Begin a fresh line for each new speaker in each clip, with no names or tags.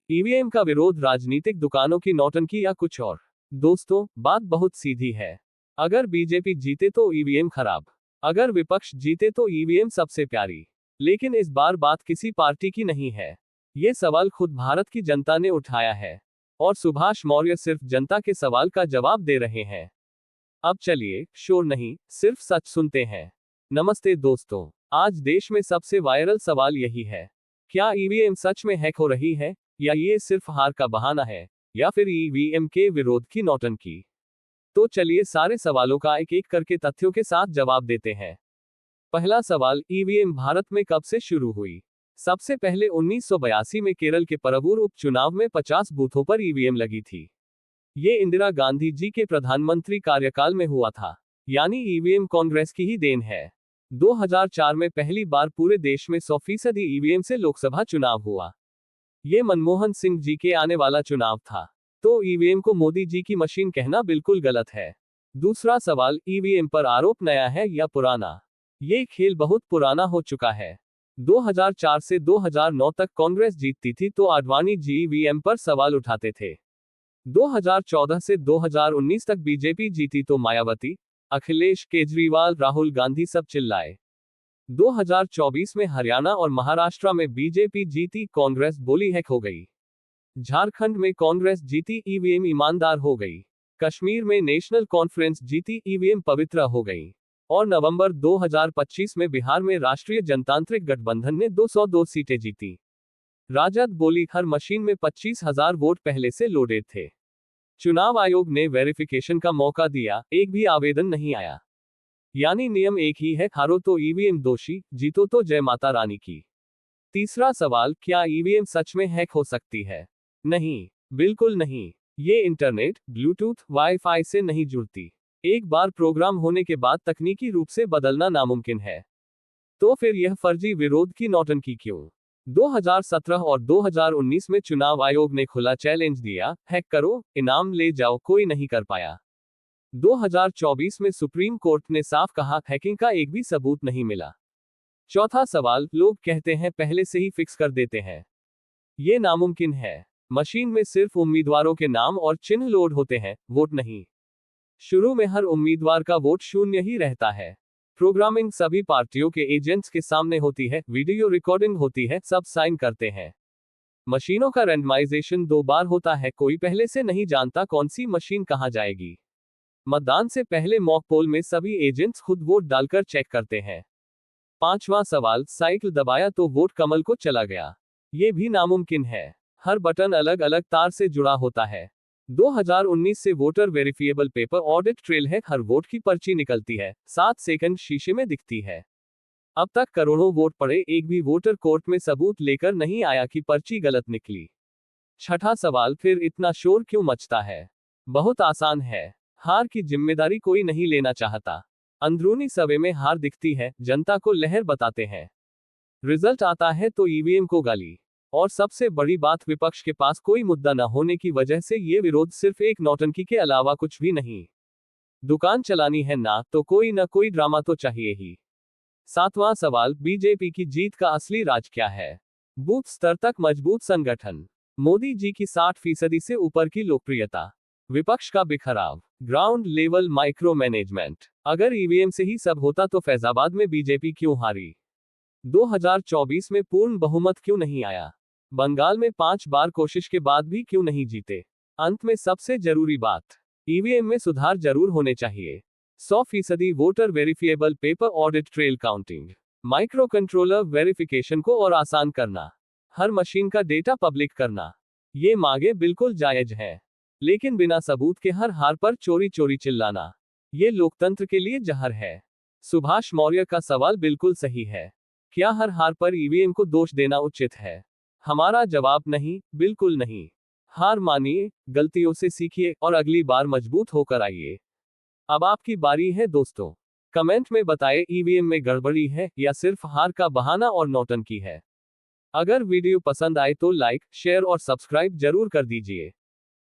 EVM का विरोध राजनीतिक दुकानों की नौटंकी या कुछ और? दोस्तों, बात बहुत सीधी है। अगर बीजेपी जीते तो ईवीएम खराब, अगर विपक्ष जीते तो ईवीएम सबसे प्यारी। लेकिन इस बार बात किसी पार्टी की नहीं है। ये सवाल खुद भारत की जनता ने उठाया है। और सुभाष मौर्य सिर्फ जनता के सवाल का जवाब दे रहे हैं। अब चलिए, शोर नहीं, सिर्फ सच सुनते हैं। नमस्ते दोस्तों, आज देश में सबसे वायरल सवाल यही है। क्या ईवीएम सच में हैक हो रही है, या ये सिर्फ हार का बहाना है, या फिर ईवीएम के विरोध की नौटंकी? तो चलिए सारे सवालों का एक एक करके तथ्यों के साथ जवाब देते हैं। पहला सवाल, ईवीएम भारत में कब से शुरू हुई? सबसे पहले 1982 में केरल के परवूर उपचुनाव में 50 बूथों पर ईवीएम लगी थी। ये इंदिरा गांधी जी के प्रधानमंत्री कार्यकाल में हुआ था। यानी ईवीएम कांग्रेस की ही देन है। 2004 में पहली बार पूरे देश में 100% ईवीएम से लोकसभा चुनाव हुआ। ये मनमोहन सिंह जी के आने वाला चुनाव था। तो ईवीएम को मोदी जी की मशीन कहना बिल्कुल गलत है। दूसरा सवाल, ईवीएम पर आरोप नया है या पुराना? ये खेल बहुत पुराना हो चुका है। 2004 से 2009 तक कांग्रेस जीतती थी तो आडवाणी जी ईवीएम पर सवाल उठाते थे। 2014 से 2019 तक बीजेपी जीती तो मायावती, अखिलेश, केजरीवाल, राहुल गांधी सब चिल्लाए। 2024 में हरियाणा और महाराष्ट्र में बीजेपी जीती, कांग्रेस बोली हैक हो गई। झारखंड में कांग्रेस जीती, ईवीएम ईमानदार हो गई। कश्मीर में नेशनल कॉन्फ्रेंस जीती, ईवीएम पवित्र हो गई। और नवंबर 2025 में बिहार में राष्ट्रीय जनतांत्रिक गठबंधन ने 202 सीटें जीती। राजद बोली हर मशीन में 25,000 वोट पहले से लोडेड थे। चुनाव आयोग ने वेरिफिकेशन का मौका दिया, एक भी आवेदन नहीं आया। यानी नियम एक ही है, हारो तो ईवीएम दोषी, जीतो तो जय माता रानी की। तीसरा सवाल, क्या ईवीएम सच में हैक हो सकती है? नहीं, बिल्कुल नहीं। ये इंटरनेट, ब्लूटूथ, वाईफाई से नहीं जुड़ती। एक बार प्रोग्राम होने के बाद तकनीकी रूप से बदलना नामुमकिन है। तो फिर यह फर्जी विरोध की नौटंकी क्यों? 2017 और 2019 में चुनाव आयोग ने खुला चैलेंज दिया, हैक करो, इनाम ले जाओ, कोई नहीं कर पाया। 2024 में सुप्रीम कोर्ट ने साफ कहा, हैकिंग का एक भी सबूत नहीं मिला। चौथा सवाल, लोग कहते हैं पहले से ही फिक्स कर देते हैं। ये नामुमकिन है। मशीन में सिर्फ उम्मीदवारों के नाम और चिन्ह लोड होते हैं, वोट नहीं। शुरू में हर उम्मीदवार का वोट शून्य ही रहता है। प्रोग्रामिंग सभी पार्टियों के एजेंट्स के सामने होती है, वीडियो रिकॉर्डिंग होती है, सब साइन करते हैं। मशीनों का रैंडमाइजेशन 2 बार होता है, कोई पहले से नहीं जानता कौन सी मशीन कहां जाएगी। मतदान से पहले मॉक पोल में सभी एजेंट्स खुद वोट डालकर चेक करते हैं। पांचवां सवाल, साइकिल दबाया तो वोट कमल को चला गया। ये भी नामुमकिन है। हर बटन अलग अलग तार से जुड़ा होता है। 2019 से voter verifiable paper audit trail है, हर वोट की पर्ची निकलती है, 7 सेकंड शीशे में दिखती है। अब तक करोड़ों वोट पड़े, एक भी वोटर कोर्ट में सबूत लेकर नहीं आया कि पर्ची गलत निकली। छठा सवाल, फिर इतना शोर क्यों मचता है? बहुत आसान है। हार की जिम्मेदारी कोई नहीं लेना चाहता। अंदरूनी सर्वे में हार दिखती है, जनता को लहर बताते हैं। रिजल्ट आता है तो ईवीएम को गाली। और सबसे बड़ी बात, विपक्ष के पास कोई मुद्दा न होने की वजह से ये विरोध सिर्फ एक नौटंकी के अलावा कुछ भी नहीं। दुकान चलानी है ना, तो कोई न कोई ड्रामा तो चाहिए ही। सातवां सवाल, बीजेपी की जीत का असली राज क्या है? बूथ स्तर तक मजबूत संगठन, मोदी जी की 60% से ऊपर की लोकप्रियता, विपक्ष का बिखराव, ग्राउंड लेवल माइक्रो मैनेजमेंट। अगर ईवीएम से ही सब होता तो फैजाबाद में बीजेपी क्यों हारी? 2024 में पूर्ण बहुमत क्यों नहीं आया? बंगाल में 5 बार कोशिश के बाद भी क्यों नहीं जीते? अंत में सबसे जरूरी बात, ईवीएम में सुधार जरूर होने चाहिए। 100% voter verifiable paper audit trail counting, micro controller verification को और आसान करना, हर मशीन का डेटा पब्लिक करना। ये मांगे बिल्कुल जायज है। लेकिन बिना सबूत के हर हार पर चोरी चोरी चिल्लाना, ये लोकतंत्र के लिए जहर है। सुभाष मौर्य का सवाल बिल्कुल सही है। क्या हर हार पर ईवीएम को दोष देना उचित है? हमारा जवाब नहीं, बिल्कुल नहीं। हार मानिए, गलतियों से सीखिए और अगली बार मजबूत होकर आइए। अब आपकी बारी है दोस्तों। कमेंट में बताएं, ईवीएम में गड़बड़ी है या सिर्फ हार का बहाना और नौटंकी है। अगर वीडियो पसंद आए तो लाइक, शेयर और सब्सक्राइब जरूर कर दीजिए।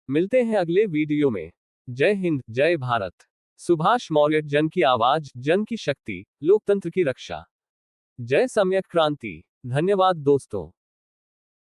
मिलते हैं अगले वीडियो में। जय हिंद, जय भारत। सुभाष मौर्य, जन की आवाज, जन की शक्ति, लोकतंत्र की रक्षा। जय सम्यक क्रांति। धन्यवाद दोस्तों।